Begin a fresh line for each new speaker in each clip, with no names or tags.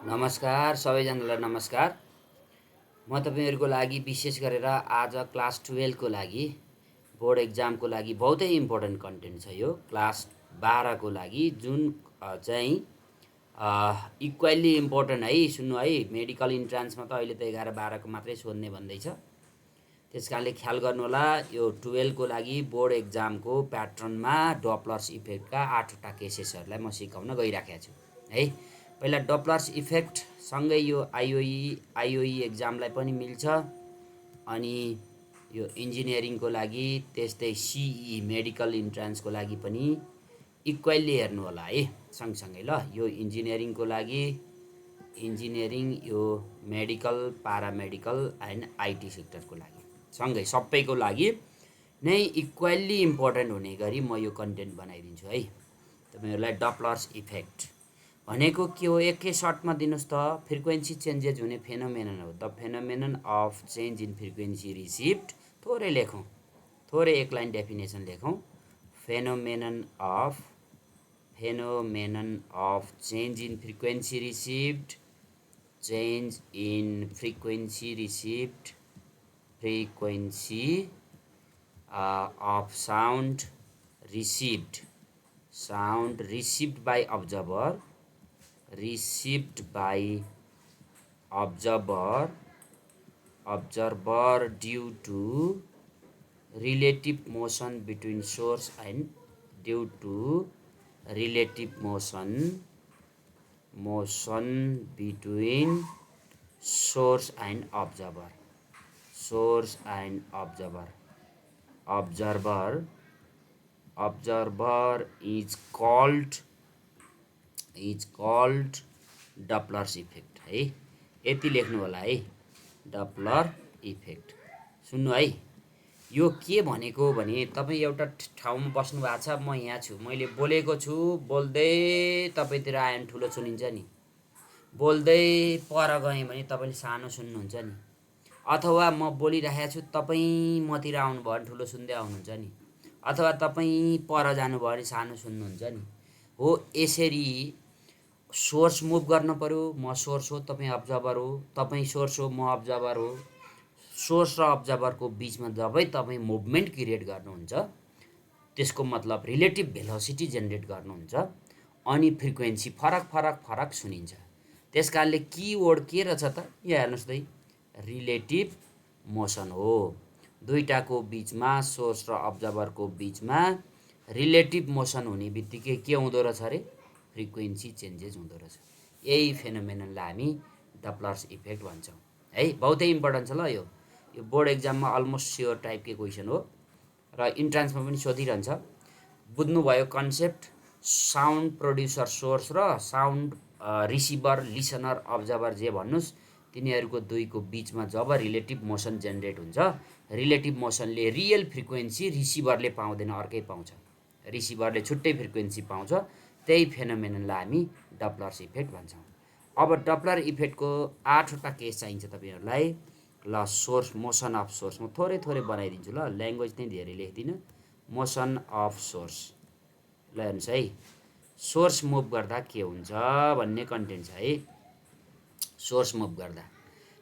नमस्कार सबैजनालाई नमस्कार। म तपाईहरुको लागि विशेष गरेर आज क्लास 12 को लागि बोर्ड एक्जामको लागि बहुतै इम्पोर्टेन्ट कन्टेन्ट छ। यो क्लास 12 को लागि जुन चाहिँ इक्वली इम्पोर्टेन्ट है। सुन्नु है, मेडिकल इन्ट्रान्समा त अहिले त 11 12 को मात्रै सोध्ने भन्दैछ। त्यसकारणले ख्याल गर्नु होला, यो 12 को लागि बोर्ड एक्जामको प्याटर्नमा डपलर्स इफेक्टका 8 वटा केसेसहरुलाई म सिकाउन गइराखेको छु है। पहिला डपलर्स इफेक्ट सँगै यो आईओई एक्जामलाई पनि मिल्छ। अनि यो इन्जिनियरिङको लागि त्यस्तै सीई मेडिकल इन्ट्रान्सको लागि पनि इक्वली हेर्नु होला है सँगसँगै। ल यो इन्जिनियरिङको लागि इन्जिनियरिङ, यो मेडिकल, पारामेडिकल एन्ड आईटी सेक्टरको लागि सँगै सबैको लागि नै इक्वली इम्पोर्टेन्ट हुने गरी म यो कन्टेन्ट बनाइदिन्छु है तपाईहरुलाई। डपलर्स इफेक्ट भनेको के हो एकै सर्टमा दिनुस् त। फ्रिक्वेन्सी चेन्जेस हुने फेनोमेनन हो। The phenomenon of change in frequency received. थोरै लेखौँ, थोरै एक लाइन डेफिनेसन लेखौँ। Phenomenon of change in frequency received, change in frequency received, frequency of sound received, sound received by observer, received by observer due to relative motion between source and due to relative motion between source and observer, observer is called Doppler's effect है। यति लेख्नु होला है, Doppler effect. सुन्नु है, यो के भनेको भने तपाई एउटा ठाउँमा बस्नु भएको छ, म यहाँ छु, मैले बोलेको छु, बोल्दै तपाईतिर आयो भने ठुलो सुनिन्छ नि, बोल्दै पर गएँ भने तपाईले सानो सुन्नुहुन्छ नि, अथवा म बोलिरहेको छु तपाई मतिर आउनु भयो भने ठुलो सुन्दै आउनुहुन्छ नि, अथवा तपाई पर जानु भयो भने सानो सुन्नुहुन्छ नि। हो यसरी सोर्स मुभ गर्न पर्यो। म सोर्स हो, तपाई अब्जर्भर हो, तपाई सोर्स हो, म अब्जर्भर हो। सोर्स र अब्जर्भरको बीचमा जब तपाई मुभमेन्ट क्रिएट गर्नुहुन्छ त्यसको मतलब रिलेटिभ भेलोसिटी जेनेरेट गर्नुहुन्छ अनि फ्रिक्वेन्सी फरक सुनिन्छ। त्यसकारणले कीवर्ड के रहेछ त, यहाँ हेर्नुस् त, रिलेटिभ मोसन हो। दुईटाको बीचमा, सोर्स र अब्जर्भरको बीचमा रिलेटिभ मोसन हुने बित्तिकै के हुँदो रहेछ रे, फ्रिक्वेन्सी चेन्जेस हुँदो रहेछ। यही फेनोमेननलाई हामी डपलर्स इफेक्ट भन्छौँ है। बहुतै इम्पोर्टेन्ट छ ल यो बोर्ड एक्जाममा अलमोस्ट स्योर टाइपकै क्वेसन हो र इन्ट्रान्समा पनि सोधिरहन्छ। बुझ्नुभयो कन्सेप्ट। साउन्ड प्रोड्युसर सोर्स र साउन्ड रिसिभर लिसनर अब्जर्भर जे भन्नुस्, तिनीहरूको दुईको बीचमा जब रिलेटिभ मोसन जेनेरेट हुन्छ, रिलेटिभ मोसनले रियल फ्रिक्वेन्सी रिसिभरले पाउँदैन, अर्कै पाउँछ। रिसिभरले छुट्टै फ्रिक्वेन्सी पाउँछ। त्यही फेनोमेननलाई हामी डपलर्स इफेक्ट भन्छौँ। अब डपलर इफेक्टको 8 वटा केस चाहिन्छ तपाईहरुलाई। ल सोर्स, मोसन अफ सोर्स म थोरै बनाइदिन्छु ल, ल्याङ्ग्वेज चाहिँ धेरै लेख्दिनँ। मोसन अफ सोर्स, ल हेर्नुहोस् है, सोर्स मुभ गर्दा के हुन्छ भन्ने कन्टेन्ट छ है। सोर्स मुभ गर्दा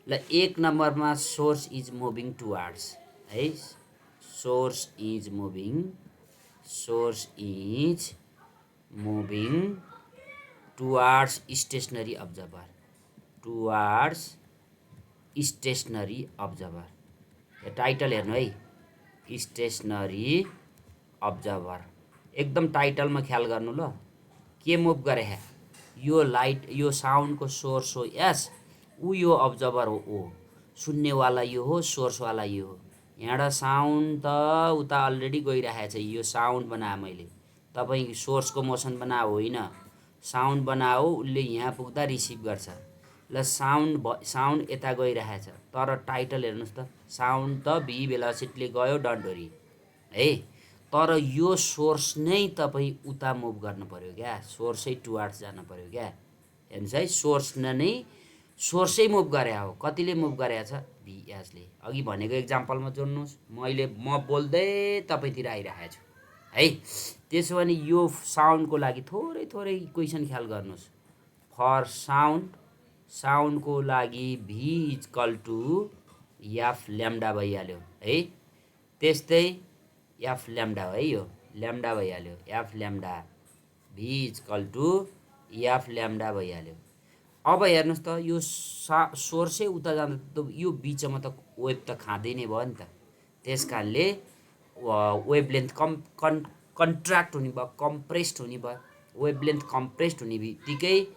ल 1 नम्बरमा सोर्स इज मुभिङ टुवार्ड्स है। Source is moving towards stationery observer, title हेर्नु है, स्टेसनरी अब्जर्भर। एकदम टाइटलमा ख्याल गर्नु ल, के मुभ गरे है, यो लाइट, यो साउन्डको सोर्स हो एस, ऊ यो अब्जर्भर हो ओ, सुन्नेवाला यो हो, सोर्सवाला यो हो। यहाँबाट साउन्ड त उता अलरेडी गइरहेको छ, यो साउन्ड बनाए मैले, तपाईँ सोर्सको मोसन बनाए होइन, साउन्ड बनाओ, उसले यहाँ पुग्दा रिसिभ गर्छ। ल साउन्ड यता गइरहेछ, तर टाइटल हेर्नुहोस् त, साउन्ड त भी भेलोसिटीले गयो, डन्ट वरी है, तर यो सोर्स नै तपाईँ उता मुभ गर्नु पर्यो क्या, सोर्सै टुवार्ड्स जानु पर्यो क्या। हेर्नुहोस् है, सोर्सै मुभ गरे हो। कतिले मुभ गरेको छ, भिएसले। अघि भनेको एक्जाम्पलमा जोड्नुहोस्, म बोल्दै तपाईतिर आइरहेको छु है। त्यसो भने यो साउन्डको लागि थोरै क्वेसन ख्याल गर्नुहोस्। फर साउन्ड साउन्डको लागि V equal to F lambda भइहाल्यो है। त्यस्तै एफ ल्याम्डा है, यो ल्याम्डा भइहाल्यो, F lambda V equal to F lambda भइहाल्यो। अब हेर्नुहोस् त यो सोर्सै उता जाँदा त यो बिचमा त वेभ त खाँदै नै भयो नि त। त्यस कारणले वेभलेन्थ कन्ट्र्याक्ट हुने भयो, कम्प्रेस्ड हुने भयो। वेभलेन्थ कम्प्रेस्ड हुने बित्तिकै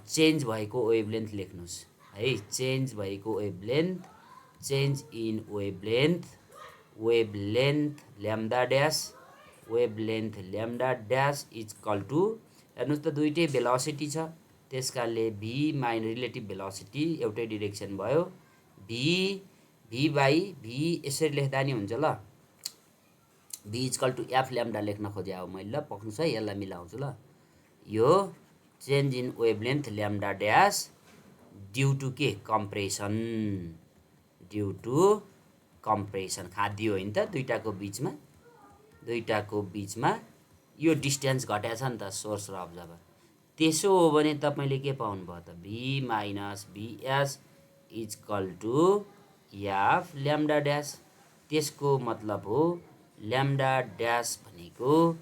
चेन्ज भएको वेभलेन्थ लेख्नुहोस् है। चेन्ज भएको wavelength, change in wavelength lambda dash, wavelength lambda dash equal to, हेर्नुहोस् त दुइटै भेलोसिटी छ, त्यस कारणले भी माइनस रिलेटिभ भेलोसिटी एउटै डिरेक्सन भयो। भी बाई भी यसरी लेख्दा नि हुन्छ ल, V equal to F lambda लेख्न खोजे अब मैले, ल पक्नुहोस् है, यसलाई मिलाउँछु ल। यो change in wavelength lambda dash due to के, कम्प्रेसन, ड्यु टु कम्प्रेसन। खादियो होइन त दुइटाको बिचमा यो डिस्टेन्स घट्या छ नि त सोर्स र अब्जर्भर। त्यसो हो भने तपाईँले के पाउनुभयो त, V minus VS equal to F lambda dash. त्यसको मतलब हो ल्याम्डा ड्यास भनेको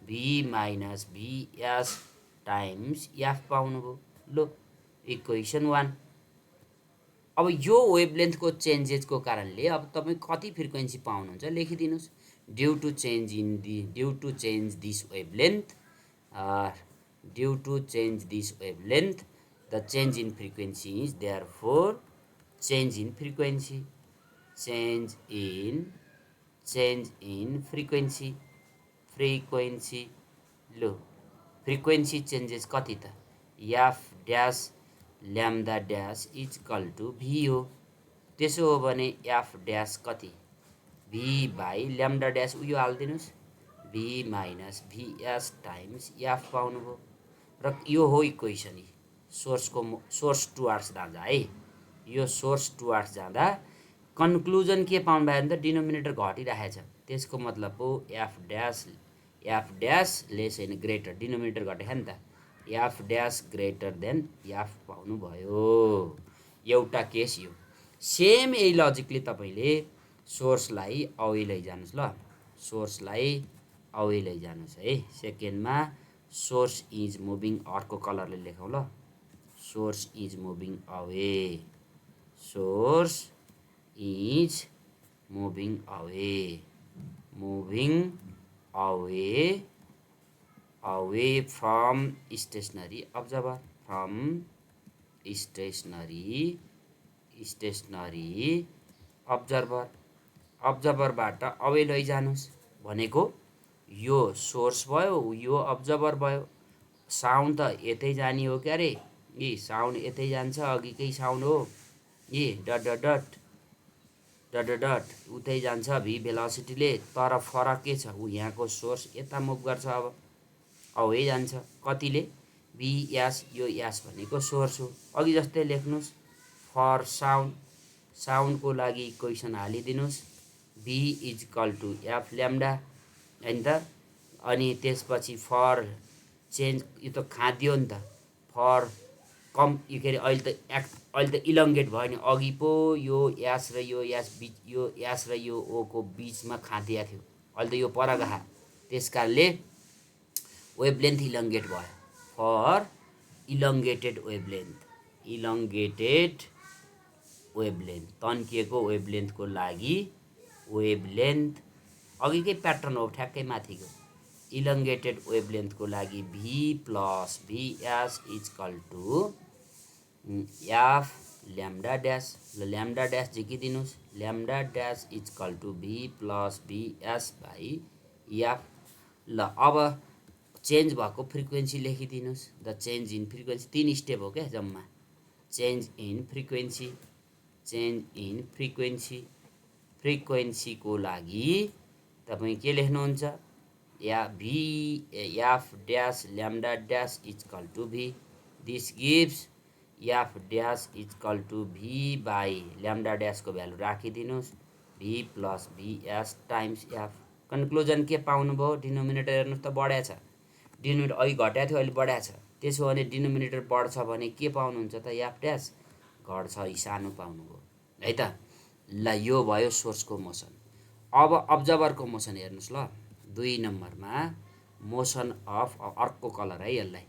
V minus VS times F पाउनुभयो। लो इक्वेसन 1। अब यो वेभलेन्थको चेन्जेसको कारणले अब तपाईँ कति फ्रिक्वेन्सी पाउनुहुन्छ लेखिदिनुहोस्। Due to change this wavelength, due to change this wavelength, the change in frequency is therefore change in frequency, change in frequency लो frequency changes कति त, F dash lambda dash equal to V हो। त्यसो हो भने F dash कति, भी by lambda dash उयो हालिदिनुहोस्, भी माइनस भीएस टाइम्स एफ पाउनुभयो। र यो हो इक्वेसन। सोर्स टुवार्ड्स जाँदा है, यो सोर्स टुवार्ड्स जाँदा कन्क्लुजन के पाउनु भयो भने त डिनोमिनेटर घटिरहेको छ। त्यसको मतलब हो F dash lace and greater, denominator घटेको नि त, F dash greater than F पाउनुभयो। एउटा केस यो। सेम यही लजिकले तपाईँले सोर्सलाई अवे लैजानुहोस् ल, सोर्सलाई अवे लैजानुहोस् है। सेकेन्डमा सोर्स इज मुभिङ, अर्को कलरले लेखौँ ल, source is moving away, source is moving away from stationary observer, from stationary अब्जर्भरबाट अवे लैजानुहोस् भनेको यो सोर्स भयो, यो अब्जर्भर भयो। साउन्ड त यतै जाने हो क्या रे, यी साउन्ड यतै जान्छ, अघिकै साउन्ड हो, यी dot dot dot dot dot dot उतै जान्छ भी भेलोसिटीले। तर फरक के छ, ऊ यहाँको सोर्स यता मुभ गर्छ, अब अवे जान्छ कतिले, भी एस, यो एस भनेको सोर्स हो। अघि जस्तै लेख्नुहोस्, फर साउन्डको लागि इक्वेसन हालिदिनुहोस्, भी इक्वल टु एफ ल्याम्डा होइन त। अनि त्यसपछि फर चेन्ज, यो त खादियो नि त, फर यो के अरे अहिले त इलङ्गेट भयो नि, अघि पो यो एस र यो एस र यो ओको बिचमा खादिएको थियो, अहिले त यो पर गयो। त्यस कारणले वेभलेन्थ इलङ्गेट भयो, फर इलङ्गेटेड वेभलेन्थ तन्किएको वेभलेन्थको लागि, वेभलेन्थ अघिकै प्याटर्न हो ठ्याक्कै माथिको, इलङ्गेटेड वेभलेन्थको लागि V plus VS equal to F lambda dash. ल ल्याम्डा ड्यास झिकिदिनुहोस्, lambda dash equal to V plus VS by F. ल अब चेन्ज भएको फ्रिक्वेन्सी लेखिदिनुहोस्, the change in frequency, 3 step हो क्या जम्मा। चेन्ज इन फ्रिक्वेन्सीको लागि तपाईँ के लेख्नुहुन्छ, या V F dash lambda dash equal to V, this gives F dash equal to V by lambda ड्यासको भ्यालु राखिदिनुहोस्, V plus VS times F. Conclusion के पाउनुभयो, डिनोमिनेटर हेर्नुहोस् त बढ्या छ, डिनोमिनेटर अघि घट्या थियो अहिले बढ्या छ, त्यसो भने डिनोमिनेटर बढ्छ भने के पाउनुहुन्छ त एफ ड्यास घट्छ यी सानो पाउनुभयो है त। ल यो भयो सोर्सको मोसन। अब अब्जर्भरको मोसन हेर्नुहोस् ल 2 नम्बरमा मोसन अफ अर्को कलर है यसलाई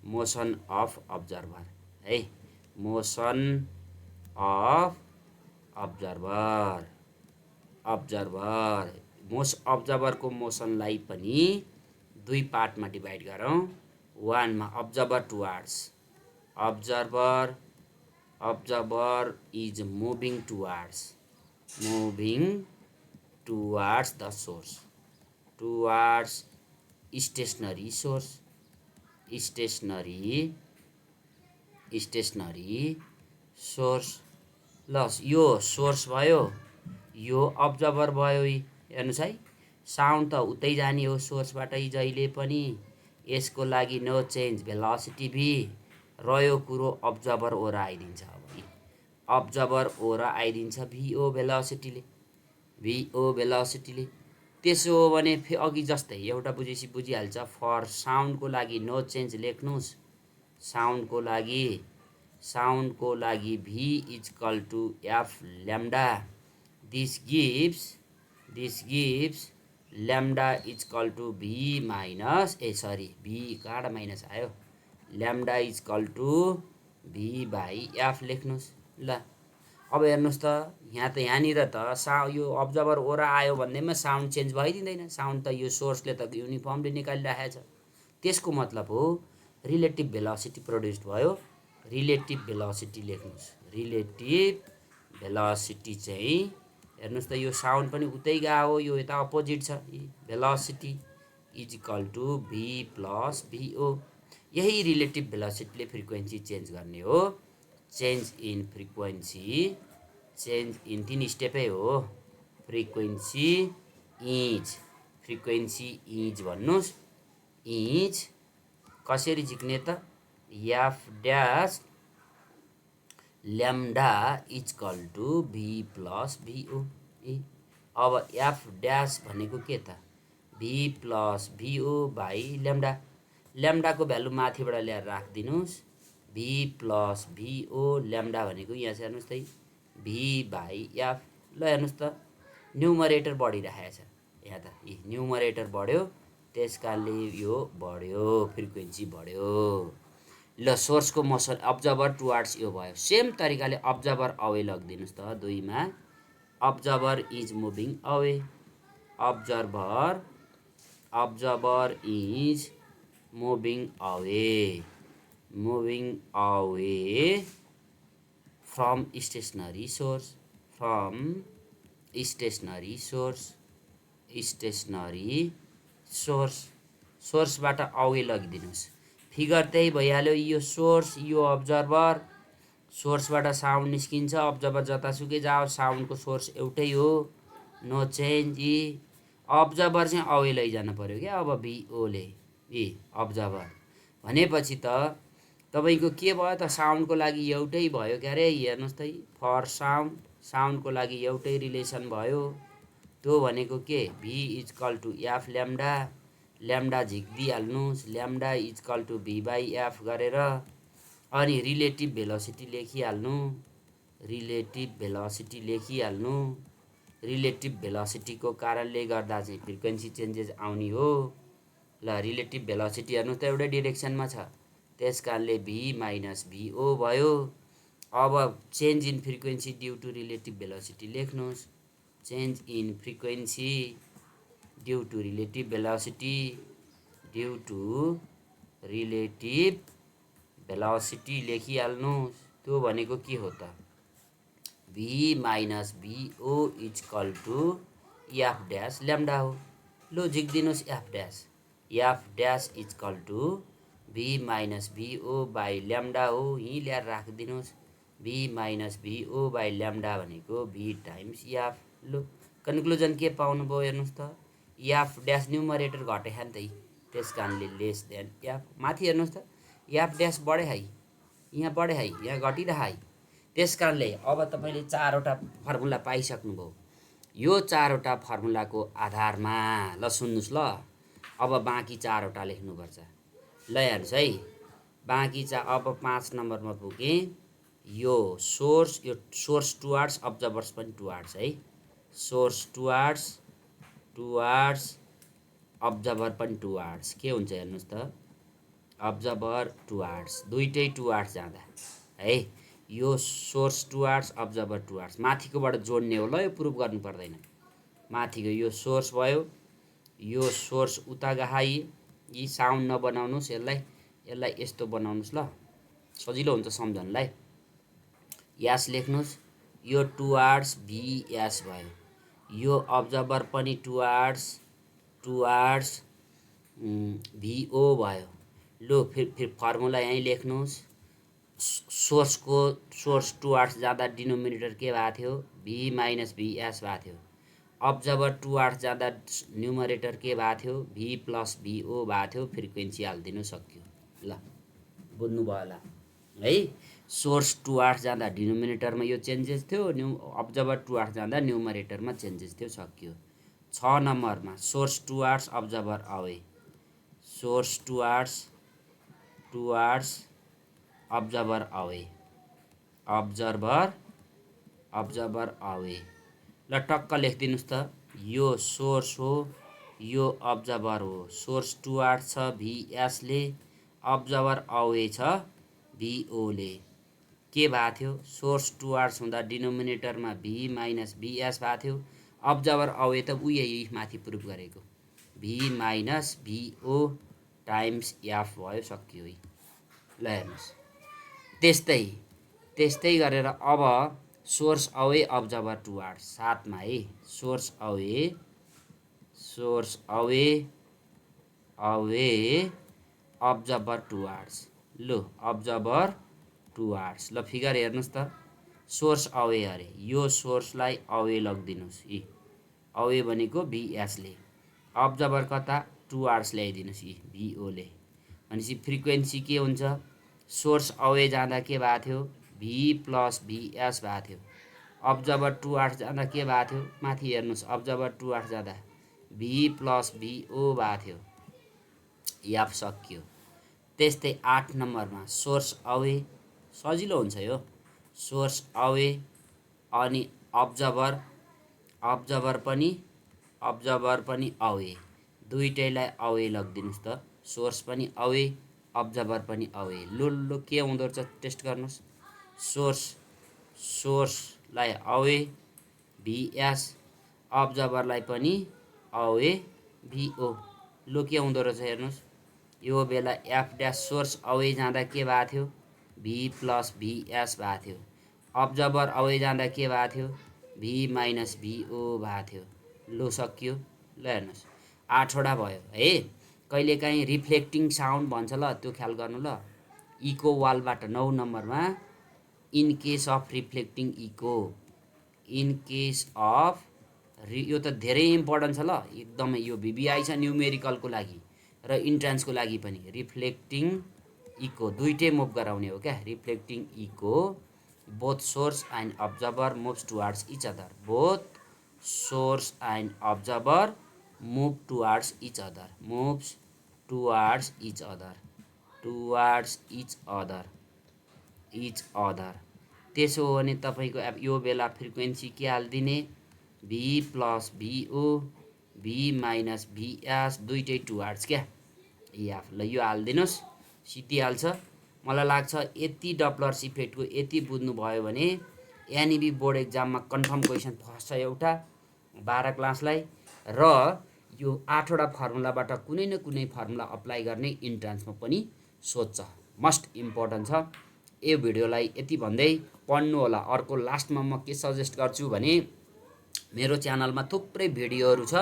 मोसन अफ अब्जर्भर है मोसन अफ अब्जर्भर अब्जर्भरको मोसनलाई पनि 2 पार्टमा डिभाइड गरौँ। 1 मा observer towards observer is moving towards the source towards stationary source ल यो सोर्स भयो यो अब्जर्भर भयो। हेर्नुहोस् है साउन्ड त उतै जाने हो सोर्सबाटै जहिले पनि यसको लागि नो चेन्ज भेलोसिटी भी रह्यो कुरो अब्जर्भर ओर आइदिन्छ। अब अब्जर्भर ओर आइदिन्छ भिओ भेलोसिटीले त्यसो हो भने अघि जस्तै एउटा बुझेपछि बुझिहाल्छ। फर साउन्डको लागि नो चेन्ज लेख्नुहोस्। साउन्डको लागि v is equal to F lambda this gives lambda is equal to v minus v कहाँबाट माइनस आयो lambda is equal to v by F लेख्नुहोस्। ल अब हेर्नुहोस् त यहाँनिर त यो अब्जर्भर ओर आयो भन्दैमा साउन्ड चेन्ज भइदिँदैन। साउन्ड त यो सोर्सले त युनिफर्मली निकालिराखेको छ। त्यसको मतलब हो रिलेटिभ भेलोसिटी प्रोड्युस्ड भयो। रिलेटिभ भेलोसिटी लेख्नुहोस्। रिलेटिभ भेलोसिटी चाहिँ हेर्नुहोस् त यो साउन्ड पनि उतै गयो हो यो यता अपोजिट छ। Velocity is equal to v plus vo यही रिलेटिभ भेलोसिटीले फ्रिक्वेन्सी चेन्ज गर्ने हो। चेन्ज इन फ्रिक्वेन्सी 3 स्टेपै हो। फ्रिक्वेन्सी इज भन्नुहोस्। इज कसरी झिक्ने त F dash lambda is equal to v plus vo। अब एफ ड्यास भनेको के त v plus vo by lambda. ल्याम्डाको भ्यालु माथिबाट ल्याएर राखिदिनुहोस्। v प्लस vo ल्याम्डा भनेको यहाँ चाहिँ हेर्नुहोस् त v बाई एफ। ल हेर्नुहोस् त न्युमरेटर बढिरहेको छ यहाँ त न्युमरेटर बढ्यो त्यस कारणले यो बढ्यो फ्रिक्वेन्सी बढ्यो। ल सोर्सको मोसन अब्जर्भर टुवार्ड्स यो भयो। सेम तरिकाले अब्जर्भर अवे लगिदिनुहोस् त 2 मा observer is moving away observer is moving away from stationary सोर्सबाट अवे लगिदिनुहोस्। फिगर त्यही भइहाल्यो। यो सोर्स यो अब्जर्भर सोर्सबाट साउन्ड निस्किन्छ। अब्जर्भर जतासुकै जाओस् साउन्डको सोर्स एउटै हो नो चेन्ज। अब्जर्भर चाहिँ अवे लैजानु पर्यो क्या। अब भिओले अब्जर्भर भनेपछि त तपाईँको के भयो त साउन्डको लागि एउटै भयो क्या अरे। हेर्नुहोस् त फर साउन्डको लागि एउटै रिलेसन भयो। त्यो भनेको के v is equal to F lambda झिकिदिइहाल्नुहोस्। Lambda is equal to v by F गरेर अनि रिलेटिभ भेलोसिटी लेखिहाल्नु। रिलेटिभ भेलोसिटीको कारणले गर्दा चाहिँ फ्रिक्वेन्सी चेन्जेस आउने हो। ल रिलेटिभ भेलोसिटी हेर्नु त एउटै डिरेक्सनमा छ त्यस कारणले v माइनस vo भयो। अब change in frequency due to relative velocity लेख्नुहोस्। Change in frequency due to relative velocity लेखिहाल्नुहोस्। त्यो भनेको के हो त v minus vo is equal to F dash lambda हो। लो झिकिदिनुहोस् F dash is equal to v minus vo by lambda हो। यहीँ ल्याएर राखिदिनुहोस्। v minus vo by lambda भनेको v टाइम्स एफ। लो कन्क्लुजन के पाउनुभयो हेर्नुहोस् त एफ ड्यास न्युमरेटर घटेको नि त त्यस कारणले लेस देन एफ। माथि हेर्नुहोस् त एफ ड्यास बढे है यहाँ बढे है यहाँ घटिरह है। त्यस कारणले अब तपाईँले 4वटा फर्मुला पाइसक्नुभयो। यो 4वटा फर्मुलाको आधारमा ल सुन्नुहोस् ल अब बाँकी 4वटा लेख्नुपर्छ। ल हेर्नुहोस् है बाँकी चाहिँ अब 5 नम्बरमा पुगेँ। यो सोर्स टुवार्ड्स अब्जर्भर्स पनि टुवार्ड्स है। सोर्स टुवार्ड्स अब्जर्भर पनि टुवार्ड्स के हुन्छ हेर्नुहोस् त, अब्जर्भर टुवार्ड्स दुइटै टुवार्ड्स जाँदा है। यो सोर्स टुवार्ड्स अब्जर्भर टुवार्ड्स माथिकोबाट जोड्ने हो ल, यो प्रुभ गर्नु पर्दैन। माथिको यो सोर्स भयो, यो सोर्स उता गहाई, यी साउन्ड नबनाउनुहोस्, यसलाई यस्तो बनाउनुहोस् ल, सजिलो हुन्छ सम्झनलाई। यास लेख्नुहोस्, यो टुवार्ड्स भिएस भयो, यो अब्जर्भर पनि टुवार्ड्स भिओ भयो। लो फिर फर्मुला यहीँ लेख्नुहोस्, सोर्स टुवार्ड्स जाँदा डिनोमिनेटर के भएको थियो, भी माइनस भिएस भएको थियो। अब्जर्भर टुवार्ड्स जाँदा न्युमरेटर के भएको थियो, भी प्लस भिओ भएको थियो। फ्रिक्वेन्सी हालिदिनु सक्यो। ल बुझ्नुभयो होला है। सोर्स टुवार्ड्स जाँदा डिनोमिनेटरमा यो चेन्जेस थियो, अब्जर्भर टुवार्ड्स जाँदा न्युमरेटरमा चेन्जेस थियो, सक्यो। 6 नम्बरमा source towards observer away, source towards observer away. ल टक्क लेखिदिनुहोस् त, यो सोर्स हो, यो अब्जर्भर हो। सोर्स टुवार्ड्स छ भिएसले, अब्जर्भर अवे छ भिओले। के भएको थियो, सोर्स टुवार्ड्स हुँदा डिनोमिनेटरमा भी माइनस भिएस भएको थियो। अब्जर्भर अवे त यही माथि प्रुभ गरेको, भी माइनस भिओ टाइम्स एफ भयो, सकियो है। ल हेर्नुहोस्, त्यस्तै गरेर अब सोर्स अवे अब्जर्भर टुवार्ड्स 7 मा है। Source away observer towards. लो अब्जर्भर टुवार्ड्स, ल फिगर हेर्नुहोस् त, सोर्स अवे अरे, यो सोर्सलाई अवे लगिदिनुहोस्, यी अवे भनेको भिएसले, अब्जर्भर कता टुवार्ड्स ल्याइदिनुहोस् यी भिओले। भनेपछि फ्रिक्वेन्सी के हुन्छ, सोर्स अवे जाँदा के भएको थियो, भी प्लस भिएस भएको थियो। अब्जर्भर टुवार्ड्स जाँदा के भएको थियो, माथि हेर्नुहोस्, अब्जर्भर टुवार्ड्स जाँदा भी प्लस भिओ भएको थियो। याफ सक्यो। त्यस्तै 8 नम्बरमा सोर्स अवे, सजिलो हुन्छ यो, सोर्स अवे अनि अब्जर्भर पनि अवे, दुइटैलाई अवे लगिदिनुहोस् त, सोर्स पनि अवे अब्जर्भर पनि अवे। लो के हुँदो रहेछ टेस्ट गर्नुहोस्, सोर्सलाई अवे भिएस, अब्जर्भरलाई पनि अवे भिओ। लो के हुँदो रहेछ हेर्नुहोस्, यो बेला एफ ड्यास सोर्स अवे जाँदा के भएको थियो, भी प्लस भिएस भएको थियो। अब्जर्भर अवे जाँदा के भएको थियो, भी माइनस भिओ भएको थियो। लो सकियो। ल हेर्नुहोस् 8 वटा भयो है। कहिलेकाहीँ रिफ्लेक्टिङ साउन्ड भन्छ ल, त्यो ख्याल गर्नु ल। इको वालबाट 9 नम्बरमा, in case of reflecting echo, in case of यो त धेरै इम्पोर्टेन्ट छ ल, एकदमै यो भिबिआई छ न्युमेरिकलको लागि र इन्ट्रान्सको लागि पनि। रिफ्लेक्टिङ इको दुइटै मुभ गराउने हो क्या। Reflecting echo both source and observer moves towards each other, both source and observer move towards each other, moves towards each other. त्यसो हो भने तपाईँको अब यो बेला फ्रिक्वेन्सी के हालिदिने, भी प्लस भिओ, भी माइनस भिएस, दुइटै टुवार्ड्स क्या याफ। ल यो हालिदिनुहोस्, सिद्धिहाल्छ। मलाई लाग्छ यति डप्लर्स इफेक्टको यति बुझ्नुभयो भने एनइबी बोर्ड एक्जाममा कन्फर्म क्वेसन फर्स्ट छ एउटा 12 क्लासलाई, र यो 8 वटा फर्मुलाबाट कुनै न कुनै फर्मुला अप्लाई गर्ने इन्ट्रान्समा पनि सोध्छ, मस्ट इम्पोर्टेन्ट छ। यो भिडियोलाई यति भन्दै पढ्नु होला। अर्को लास्टमा म के सजेस्ट गर्छु भने, मेरो च्यानलमा थुप्रै भिडियोहरू छ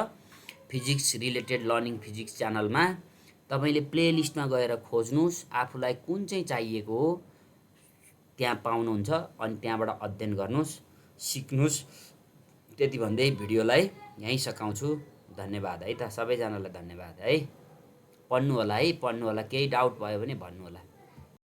फिजिक्स रिलेटेड, लर्निङ फिजिक्स च्यानलमा। तपाईँले प्लेलिस्टमा गएर खोज्नुहोस्, आफूलाई कुन चाहिँ चाहिएको हो त्यहाँ पाउनुहुन्छ, अनि त्यहाँबाट अध्ययन गर्नुहोस्, सिक्नुहोस्। त्यति भन्दै भिडियोलाई यहीँ सकाउँछु। धन्यवाद है त, सबैजनालाई धन्यवाद है। पढ्नु होला है, केही डाउट भयो भने भन्नु होला।